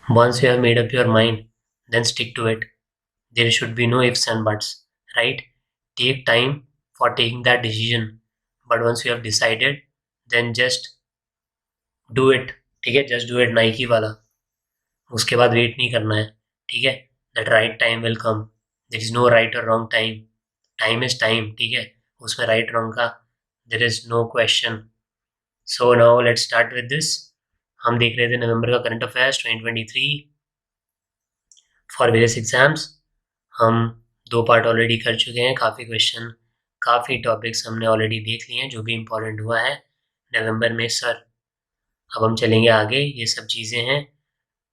Once you have made up your mind, then stick to it. There should be no ifs and buts, right? Take time for taking that decision, but once you have decided, then just do it. ठीक है, just do it, Nike वाला. उसके बाद wait नहीं करना है. ठीक है, that right time will come. There is no right और wrong time. Time is time. ठीक है, उसमें राइट रॉन्ग का there is no question. So now let's start with this. हम देख रहे थे नवंबर का current affairs 2023 for various exams. हम 2 पार्ट ऑलरेडी कर चुके हैं. काफ़ी क्वेश्चन, काफ़ी टॉपिक्स हमने ऑलरेडी देख लिए हैं जो भी इम्पोर्टेंट हुआ है नवंबर में सर. अब हम चलेंगे आगे. ये सब चीज़ें हैं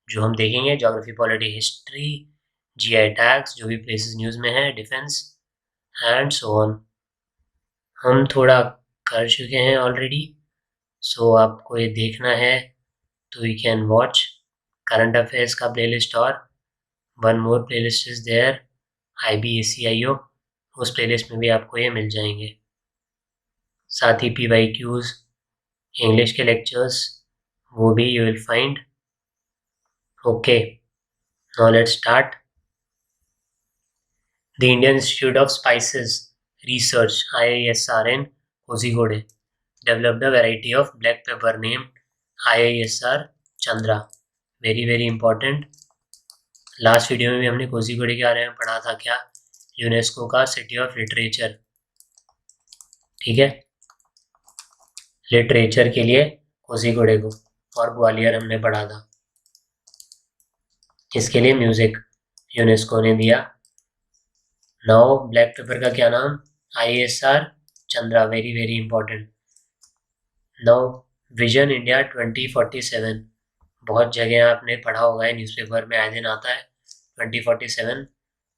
जो हम देखेंगे. Geography, polity, history, GI tags, जो भी प्लेसेस न्यूज़ में है, डिफेंस एंड सो ऑन. हम थोड़ा कर चुके हैं ऑलरेडी. सो आपको ये देखना है तो you can watch current affairs का प्लेलिस्ट. और one more playlist is there, IBACIO. उस प्लेलिस्ट में भी आपको ये मिल जाएंगे. साथ ही PYQs, इंग्लिश के लेक्चर्स, वो भी you will find. Okay, now let's start. The Indian Institute of Spices Research IISR in Kozhikode developed a variety of black pepper named IISR Chandra. Very important. Last video में भी हमने कोझीकोडे के बारे में पढ़ा था. क्या? यूनेस्को का सिटी ऑफ लिटरेचर. ठीक है, लिटरेचर के लिए कोझीकोडे को. और ग्वालियर हमने पढ़ा था. इसके लिए म्यूजिक यूनेस्को ने दिया. नाउ ब्लैक पेपर का क्या नाम? IISR Chandra. Very important. Now vision India 2047. बहुत जगह आपने पढ़ा होगा है, न्यूज़पेपर में आए दिन आता है 2047.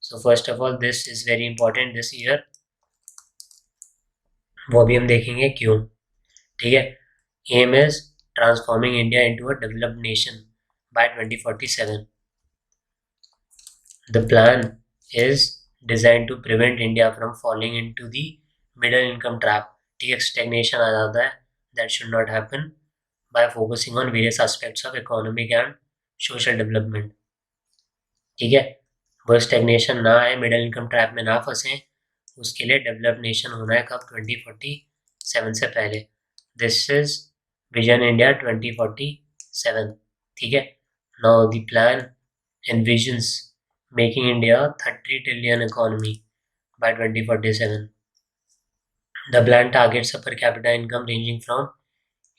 So first of all this is very important this year. वो भी हम देखेंगे क्यों. ठीक है, aim is transforming India into a developed nation by 2047. The plan is design to prevent India from falling into the middle income trap. ठीक है, stagnation आ जाता है, that should not happen by focusing on various aspects of economic and social development. ठीक है, वो stagnation ना आए, मिडिल इनकम ट्रैप में ना फंसे, उसके लिए डेवलप नेशन होना है कब? 2047 से पहले. This is vision India 2047. ठीक है, now the plan envisions making India 30 trillion economy by 2047. The plan targets a per capita income ranging from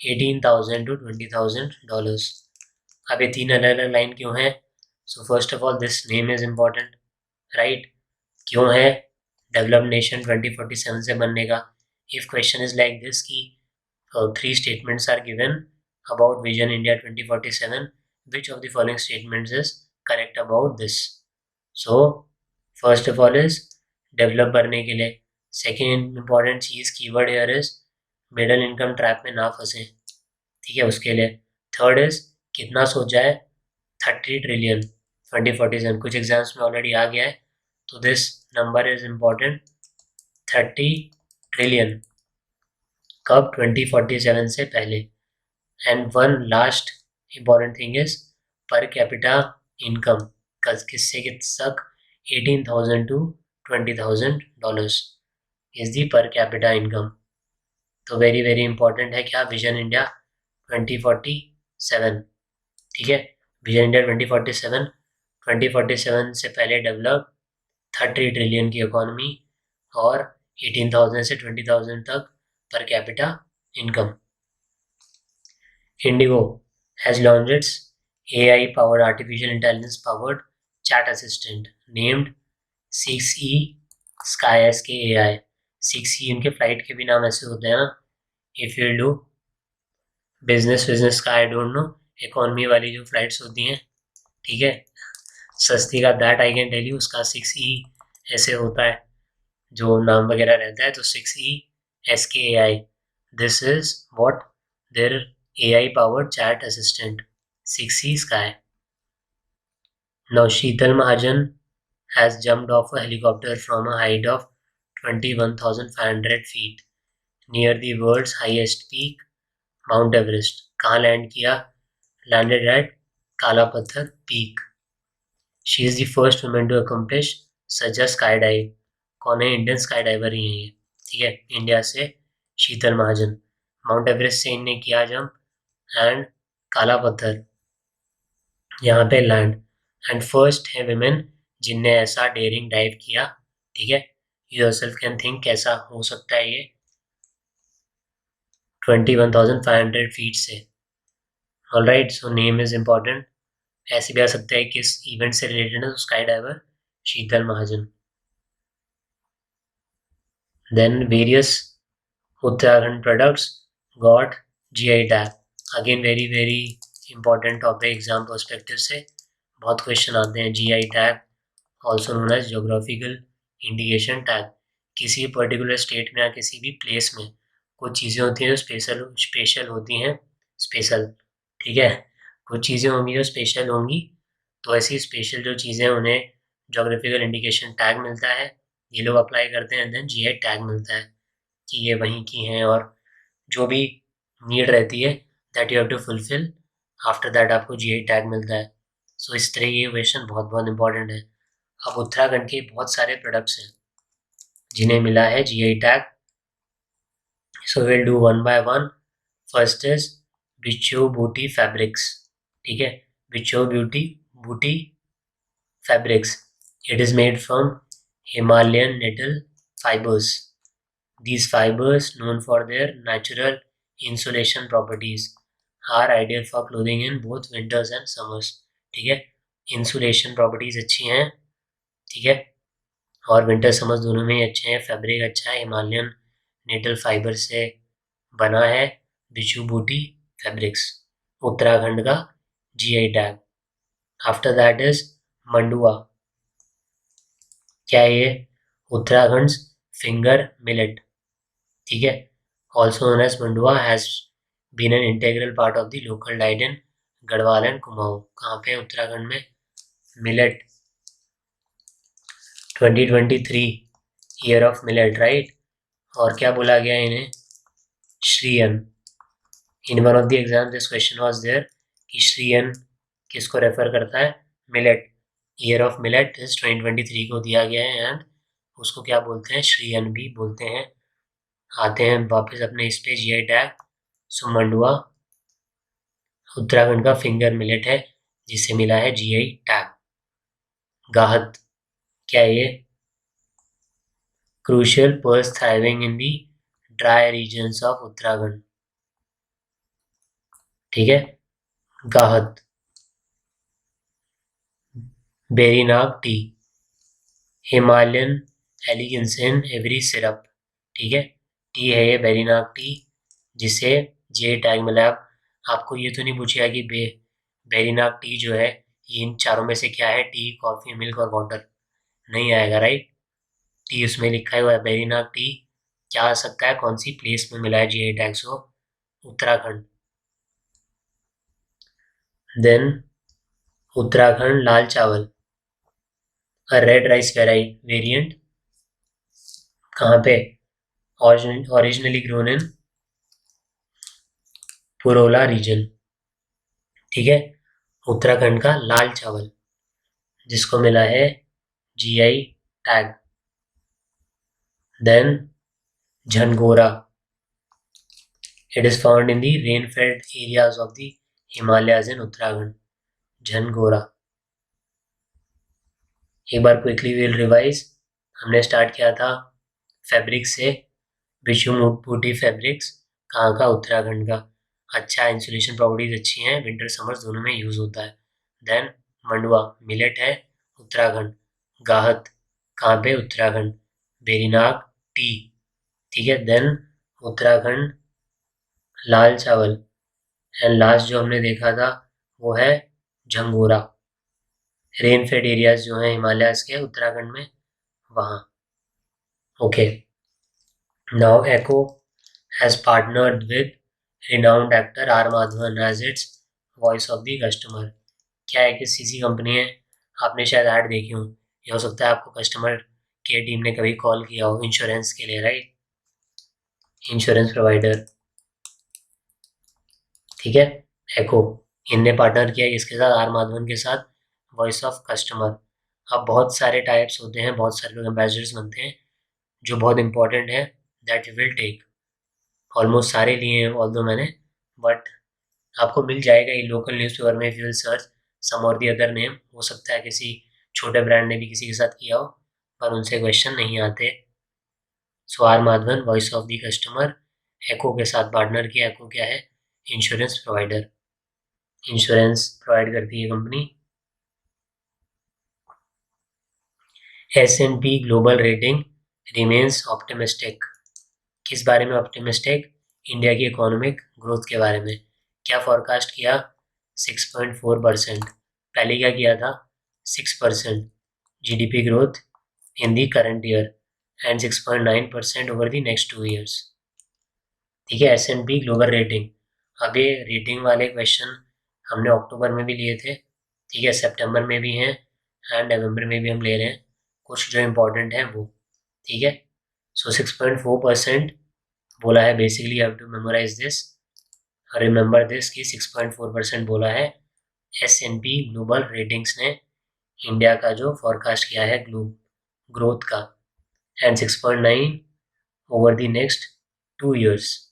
$18,000 to $20,000. अब ये 3 अलग अलग लाइन क्यों है? So first of all this name is important, right? क्यों है? डेवलप नेशन 2047 से बनने का. If question is like this कि 3 statements are given about vision India 2047, which of the following statements is correct about this? So first of all is develop करने के लिए. Second important चीज keyword here is middle income trap में ना फंसे. ठीक है, उसके लिए. थर्ड इज कितना सोचा है? 30 ट्रिलियन 2047. कुछ एग्जाम्स में ऑलरेडी आ गया है, तो this number is important. 30 trillion कब? 2047 से पहले. And one last important thing is per capita income. किससे किस तक? 18,000 to $20,000 is the per capita income. तो वेरी इंपॉर्टेंट है क्या? Vision India 2047. ठीक है, विजन इंडिया 2047 से पहले डेवलप 30 ट्रिलियन की इकोनॉमी और 18,000 से 20,000 तक per capita income. Indigo has launched it's AI powered artificial intelligence powered chat assistant named 6E Sky SKAI. 6E उनके फ्लाइट के भी नाम ऐसे होते हैं ना. इफ यू डू बिजनेस का आई डोंट नो, इकोनॉमी वाली जो फ्लाइट्स होती हैं, ठीक है, सस्ती का that I can tell you, उसका 6E ऐसे होता है जो नाम वगैरह रहता है. तो 6E SKAI, this is what their AI powered chat assistant 6E Sky. Now Sheetal Mahajan has jumped off a helicopter from a height of 21,500 feet near the world's highest peak, Mount Everest. कहाँ land किया? Landed at Kala Patthar peak. She is the first women to accomplish such a sky dive. कौन है? Indian sky diver ही है ये, ठीक है, India से शीतल महाजन। Mount Everest से इनने किया जंप एंड काला पत्थर यहाँ पे लैंड, एंड फर्स्ट है विमेन जिनने ऐसा डेयरिंग डाइव किया, ठीक है। यू योरसेल्फ कैन थिंक कैसा हो सकता है ये 21,500 फीट से। Alright, so name is important. ऐसे भी आ सकता है किस इवेंट से रिलेटेड है, तो sky diver Sheetal Mahajan. Then various Uttarakhand products got GI tag. Again very very important topic exam perspective से बहुत क्वेश्चन आते हैं। GI tag also known as geographical indication tag. किसी पर्टिकुलर स्टेट में या किसी भी प्लेस में कुछ चीज़ें होती हैं जो स्पेशल होती हैं, स्पेशल, ठीक है, कुछ चीज़ें होंगी जो स्पेशल होंगी, तो ऐसी स्पेशल जो चीज़ें उन्हें जोग्राफिकल इंडिकेशन टैग मिलता है, ये लोग अप्लाई करते हैं, देन जीआई टैग मिलता है कि ये वहीं की हैं, और जो भी नीड रहती है that you have to fulfil, after that आपको जीआई टैग मिलता है। सो इस तरह की क्वेश्चन बहुत बहुत इंपॉर्टेंट है। अब उत्तराखंड के बहुत सारे प्रोडक्ट्स हैं जिन्हें मिला है GI tag, so will do one by one. First is Bichhu Buti fabrics, ठीक है, Bichhu beauty Buti fabrics. It is made from Himalayan nettle fibers. These fibers, known for their natural insulation properties, are ideal for clothing in both winters and summers. ठीक है, insulation properties अच्छी हैं, ठीक है, और winter summers दोनों में ही अच्छे हैं। फैब्रिक अच्छा है, हिमालयन नेटल फाइबर से बना है, बिच्छू बूटी फैब्रिक्स, उत्तराखंड का GI tag. After that is Mandua. क्या है ये? उत्तराखंड फिंगर मिलेट, ठीक है, also known as Mandua, has been an integral part of the local diet in Garhwal and Kumaon. कहाँ पे? उत्तराखंड में। Millet 2023 year of millet, right. और क्या बोला गया इन्हें? Shree Anna. In one of the exam this question was there कि श्रीयन किसको रेफर करता है? Millet. Year of millet is 2023 को दिया गया है, एंड उसको क्या बोलते हैं? श्रीयन भी बोलते हैं। आते हैं वापस अपने इस पे जीआई टैग। सो मंडुआ उत्तराखंड का फिंगर मिलेट है जिसे मिला है जीआई टैग। गाहत क्या है ये? Crucial pulse thriving in the dry regions of Uttarakhand, ठीक है, गाहत। बेरीनाग टी, हिमालयन एलिगेंसन एवरी सिरप, ठीक है, टी है ये बेरीनाग टी जिसे जीआई टैग मिला है। आपको ये तो नहीं पूछेगा कि बेरीनाग टी जो है ये इन चारों में से क्या है? टी, कॉफ़ी, मिल्क और वाटर नहीं आएगा, राइट। टी उसमें लिखा हुआ है, बेरीनाग टी क्या आ सकता है? कौन सी प्लेस में मिला है GI tag? So Uttarakhand. Then Uttarakhand लाल चावल, अ रेड राइस वेरिएंट, कहाँ पे? Originally grown in Purola region, ठीक है, उत्तराखंड का लाल चावल जिसको मिला है GI tag. Then Jhangora, it is found in the rain fed areas of the Himalayas in Uttarakhand. Jhangora. एक बार क्विकली विल रिवाइज। हमने स्टार्ट किया था फैब्रिक से, बिच्छू बूटी फैब्रिक्स, कहाँ का? उत्तराखंड का। अच्छा, इंसुलेशन प्रॉपर्टीज अच्छी हैं, विंटर समर्स दोनों में यूज होता है। देन मंडुआ मिलेट है, उत्तराखंड। गाहत कहाँ पे? उत्तराखंड। बेरीनाग टी, ठीक है। देन उत्तराखंड लाल चावल, एंड लास्ट जो हमने देखा था वो है झंगोरा। रेन फेड एरियाज जो हैं हिमालयाज के उत्तराखंड में, वहाँ। Okay, now echo has partnered with renowned actor R Madhavan as its voice of the customer। क्या है? किस चीज़ की कंपनी है? आपने शायद ऐड देखी हो, ये हो सकता है आपको कस्टमर केयर टीम ने कभी कॉल किया हो इंश्योरेंस के लिए, राइट, इंश्योरेंस प्रोवाइडर, ठीक है, एको इनने पार्टनर किया इसके साथ, आर माधवन के साथ, वॉइस ऑफ कस्टमर। अब बहुत सारे टाइप्स होते हैं, बहुत सारे लोग एम्बेसडर्स बनते हैं जो बहुत इंपॉर्टेंट है, that you will take. Almost सारे लिए हैं ऑल दो मैंने, बट आपको मिल जाएगा ये लोकल न्यूज़पेपर में, इफ यू विल सर्च सम और दी अदर नेम। हो सकता है किसी छोटे ब्रांड ने भी किसी के साथ किया हो, पर उनसे क्वेश्चन नहीं आते। So R Madhavan, voice of the customer, Acko के साथ पार्टनर किया। एको क्या है? इंश्योरेंस प्रोवाइडर, इंश्योरेंस प्रोवाइड करती है company. S&P global rating remains optimistic. किस बारे में ऑप्टिमिस्टिक? इंडिया की इकोनॉमिक ग्रोथ के बारे में। क्या फॉरकास्ट किया? 6.4%। पहले क्या किया था? 6% GDP growth in the current year and 6.9% over the next 2 years. ठीक है, S&P ग्लोबल रेटिंग। अब ये रेटिंग वाले क्वेश्चन हमने अक्टूबर में भी लिए थे, ठीक है, सितंबर में भी हैं एंड नवंबर में भी हम ले रहे हैं कुछ जो इम्पोर्टेंट हैं वो। ठीक है, सो 6.4% बोला है। Basically have to memorise this, remember this कि 6.4% बोला है S&P ग्लोबल रेटिंग्स ने इंडिया का जो फॉरकास्ट किया है ग्रोथ का, and 6.9 over the next 2 years.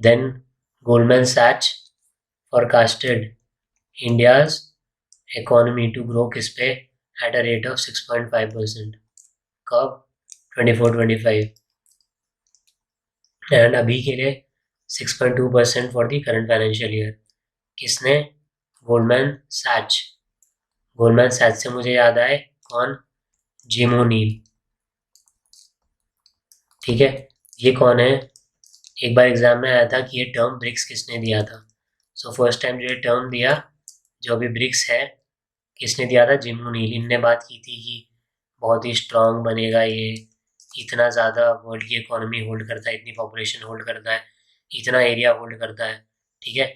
Then Goldman Sachs forecasted India's economy to grow किस पे? At a rate of 6.5%. कब? 24-25 एंड अभी के लिए 6.2% for the current financial year. किसने? Goldman Sachs. गोल्डमैन सैच से मुझे याद आए कौन? Jim O'Neill. ठीक है, ये कौन है? एक बार एग्जाम में आया था कि ये टर्म ब्रिक्स किसने दिया था। सो फर्स्ट टाइम जो ये टर्म दिया, जो अभी ब्रिक्स है, किसने दिया था? Jim O'Neill. इनने बात की थी कि बहुत ही स्ट्रांग बनेगा ये, इतना ज़्यादा वर्ल्ड की इकोनॉमी होल्ड करता है, इतनी पॉपुलेशन होल्ड करता है, इतना एरिया होल्ड करता है। ठीक है,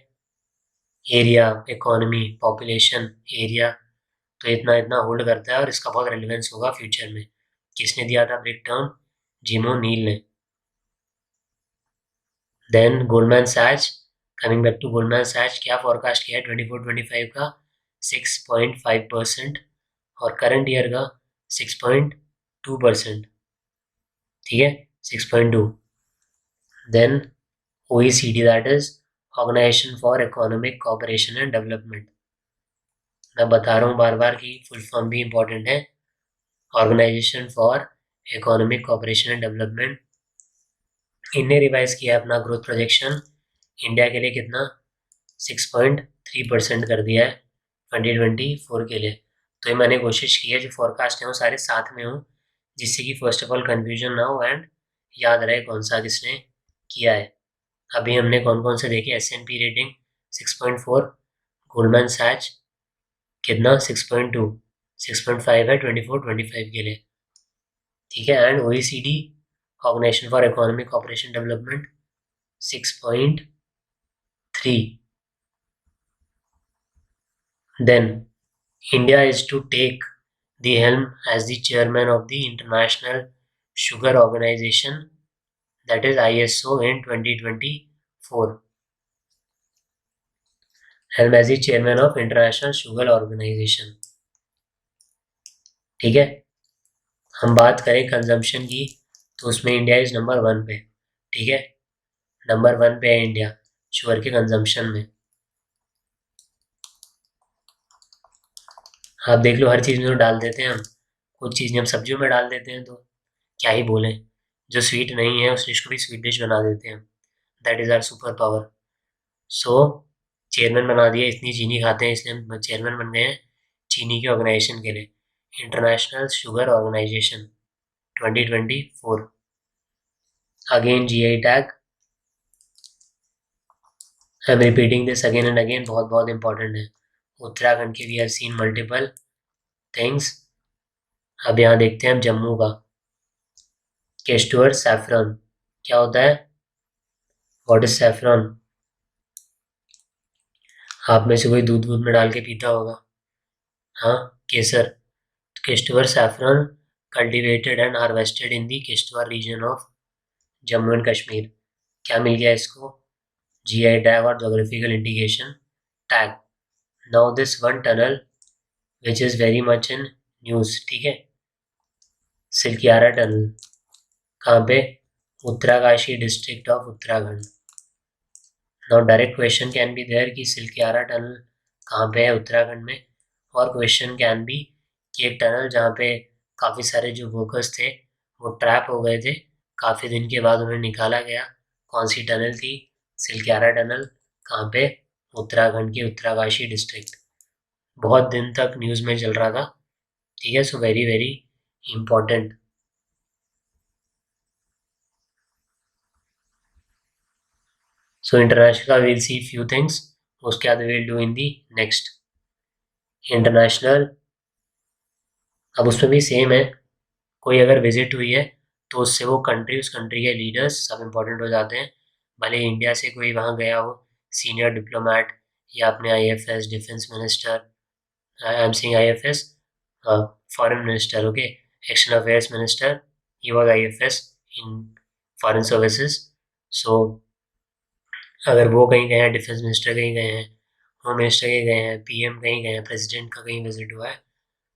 एरिया, इकोनॉमी, पॉपुलेशन, एरिया, तो इतना इतना होल्ड करता है और इसका बहुत रेलिवेंस होगा फ्यूचर में। किसने दिया था ब्रिक टर्म? जिम ओनील ने। Then Goldman Sachs, coming back to Goldman Sachs, क्या फॉरकास्ट किया है 24-25 का? 6.5% और करंट ईयर का 6.2%। ठीक है, 6.2। Then OECD, that is organisation for economic cooperation and development. मैं बता रहा हूँ बार बार कि फुल फॉर्म भी इंपॉर्टेंट है, organisation for economic cooperation and development. इनने रिवाइज किया अपना ग्रोथ प्रोजेक्शन इंडिया के लिए कितना? 6.3% कर दिया है 2024 के लिए। तो ये मैंने कोशिश की है जो फॉरकास्ट है वो सारे साथ में हो, जिससे कि फर्स्ट ऑफ ऑल कन्फ्यूजन ना हो एंड याद रहे कौन सा किसने किया है। अभी हमने कौन कौन से देखे? S&P रेटिंग 6.4, गोल्डमैन सैच कितना? 6.2, 6.5 है 24-25 के लिए। ठीक है, and OECD, organisation for economic cooperation development, 6.3। Then India is to take the helm as the chairman of the International Sugar Organization, that is ISO, in 2024. Helm as the chairman of International Sugar Organization. ठीक है, हम बात करें consumption की तो उसमें India is number 1 पे। ठीक है, नंबर 1 पे है इंडिया शुगर के कंजम्पशन में। आप देख लो, हर चीज़ में तो डाल देते हैं हम, कुछ चीज़ें हम सब्जियों में डाल देते हैं, तो क्या ही बोलें। जो स्वीट नहीं है उस डिश को भी स्वीट डिश बना देते हैं, that is our super power. So chairman बना दिया, इतनी चीनी खाते हैं इसलिए हम चेयरमैन बन गए हैं चीनी के ऑर्गेनाइजेशन के लिए, International Sugar Organisation 2024। Again GI tag, I am repeating this again and again, बहुत बहुत इंपॉर्टेंट है। उत्तराखंड के we have seen multiple things. अब यहाँ देखते हैं हम जम्मू का, केस्टुअर सैफरन। क्या होता है? What is saffron? आप में से कोई दूध दूध में डाल के पीता होगा, हाँ, केसर। Kishtwar saffron cultivated and harvested in the Kishtwar region of Jammu and Kashmir. क्या मिल गया इसको? GI टैग और geographical indication tag. Now this one tunnel which is very much in news. ठीक है, सिल्कियारा टनल कहाँ पे? Uttarkashi district of Uttarakhand. Now direct question can be there कि सिल्कियारा टनल कहाँ पे है उत्तराखंड में, और क्वेश्चन कैन बी कि एक टनल जहाँ पे काफ़ी सारे जो वर्कर्स थे वो ट्रैप हो गए थे, काफ़ी दिन के बाद उन्हें निकाला गया. कौन सी टनल थी? सिल्कियारा टनल. कहाँ पे? उत्तराखंड के उत्तराकाशी डिस्ट्रिक्ट. बहुत दिन तक न्यूज़ में चल रहा था. ठीक है, so very very important. So international will see few things, उसके बाद will do in the next. International, अब उसमें भी सेम है. कोई अगर विजिट हुई है तो उससे वो कंट्री, उस कंट्री के लीडर्स सब इम्पोर्टेंट हो जाते हैं. भले इंडिया से कोई वहाँ गया हो, सीनियर डिप्लोमेट या अपने IFS, defence minister, I am saying IFS, foreign minister, okay, external affairs minister, he was IFS in foreign services. So अगर वो कहीं गए हैं, डिफेंस मिनिस्टर कहीं गए हैं, होम मिनिस्टर कहीं गए हैं, पीएम कहीं गए हैं, प्रेसिडेंट का कहीं विजिट हुआ है,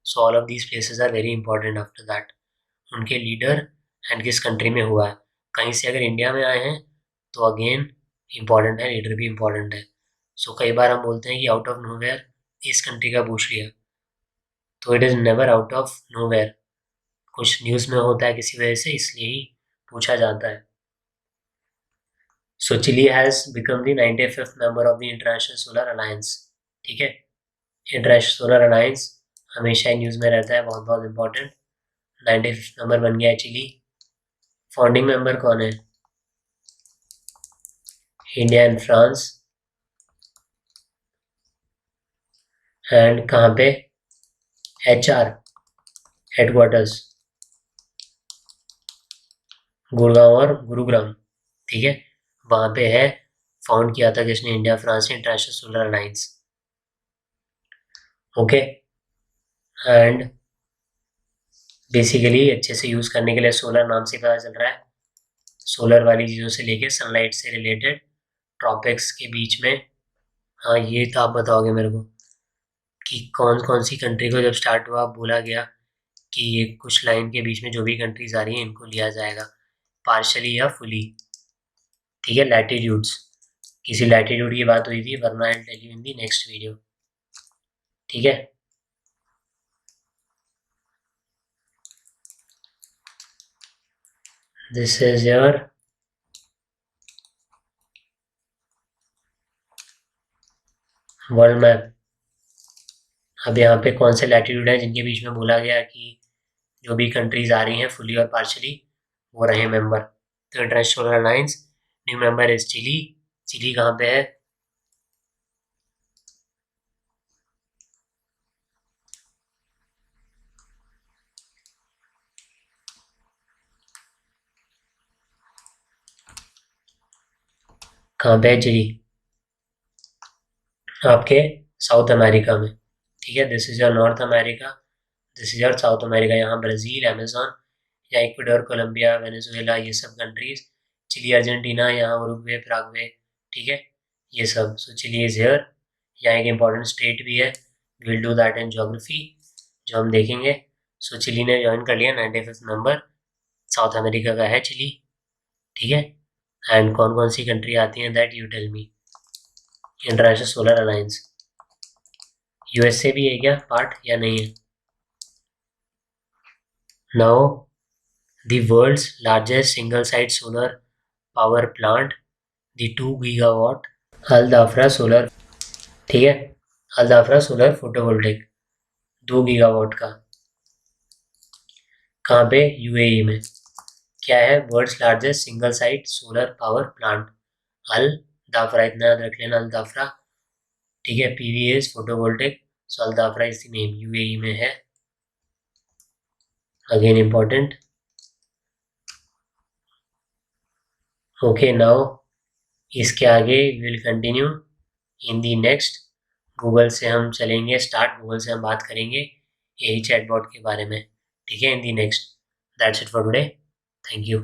so all of these places are very important. After that उनके लीडर एंड किस कंट्री में हुआ है. कहीं से अगर इंडिया में आए हैं तो अगेन इम्पॉर्टेंट है, लीडर भी इम्पॉर्टेंट है. सो कई बार हम बोलते हैं कि आउट ऑफ नोवेयर इस कंट्री का पूछ लिया, तो it is never out of nowhere. कुछ न्यूज़ में होता है किसी वजह से, इसलिए ही पूछा जाता है. So Chile has become the 95th member of the International Solar Alliance. ठीक है, इंटरनेशनल सोलर अलायंस हमेशा ही न्यूज़ में रहता है, बहुत बहुत इंपॉर्टेंट. 95th मेंबर बन गया है चिली. फाउंडिंग मेंबर कौन है? India and France. एंड कहाँ पे? HR हेडक्वार्टर्स गुड़गांव और गुरुग्राम. ठीक है, वहाँ पे है. फाउंड किया था किसने? India France international Solar alliance. Okay, and basically अच्छे से यूज़ करने के लिए सोलर नाम से पता चल रहा है, सोलर वाली चीज़ों से लेके सनलाइट से रिलेटेड टॉपिक्स के बीच में. हाँ, ये तो आप बताओगे मेरे को कि कौन कौन सी कंट्री को जब स्टार्ट हुआ बोला गया कि ये कुछ लाइन के बीच में जो भी कंट्रीज आ रही हैं इनको लिया जाएगा, पार्शली या फुली. ठीक है, लैटिट्यूड्स, किसी लैटिट्यूड की बात हुई थी, वरना I tell you in the next video. ठीक है, this is your world map. अब यहाँ पे कौन से लैटिट्यूड हैं जिनके बीच में बोला गया कि जो भी कंट्रीज आ रही हैं फुली और पार्शली वो रहे मेंबर. तो International Solar Alliance new member is Chile. Chile कहाँ पे है? कहाँ पे है चिली? आपके साउथ अमेरिका में. ठीक है, this is your north America, this is your south America. यहाँ ब्राज़ील, अमेज़न, या इक्वाडोर, कोलंबिया, वेनेजुएला, ये सब कंट्रीज. चिली, अर्जेंटीना, यहाँ उरुग्वे, पराग्वे. ठीक है, ये सब. सो चिली इज हियर. यहाँ एक इम्पॉर्टेंट स्टेट भी है, will do that in geography, जो हम देखेंगे. सो चिली ने ज्वाइन कर लिया 95th मेंबर. साउथ अमेरिका का है चिली. ठीक है, एंड कौन कौन सी कंट्री आती हैं that you tell me. International Solar Alliance. USA भी है क्या पार्ट या नहीं है? Now the world's largest single site solar power plant, the 2 gigawatt Al Dhafra solar. ठीक है, Al Dhafra solar photovoltaic 2 gigawatt का. कहाँ पे? यूएई में. क्या है? World's largest single site solar power plant, Al Dhafra. इतना याद रख लेना, अल दाफरा. ठीक है, PV is photovoltaic, so Al Dhafra is the name. UAE में है, अगेन इम्पॉर्टेंट. ओके, नाउ इसके आगे will continue in the next. Google से हम चलेंगे स्टार्ट, गूगल से हम बात करेंगे यही चैटबॉट के बारे में. ठीक है, in the next. That's it for today. Thank you.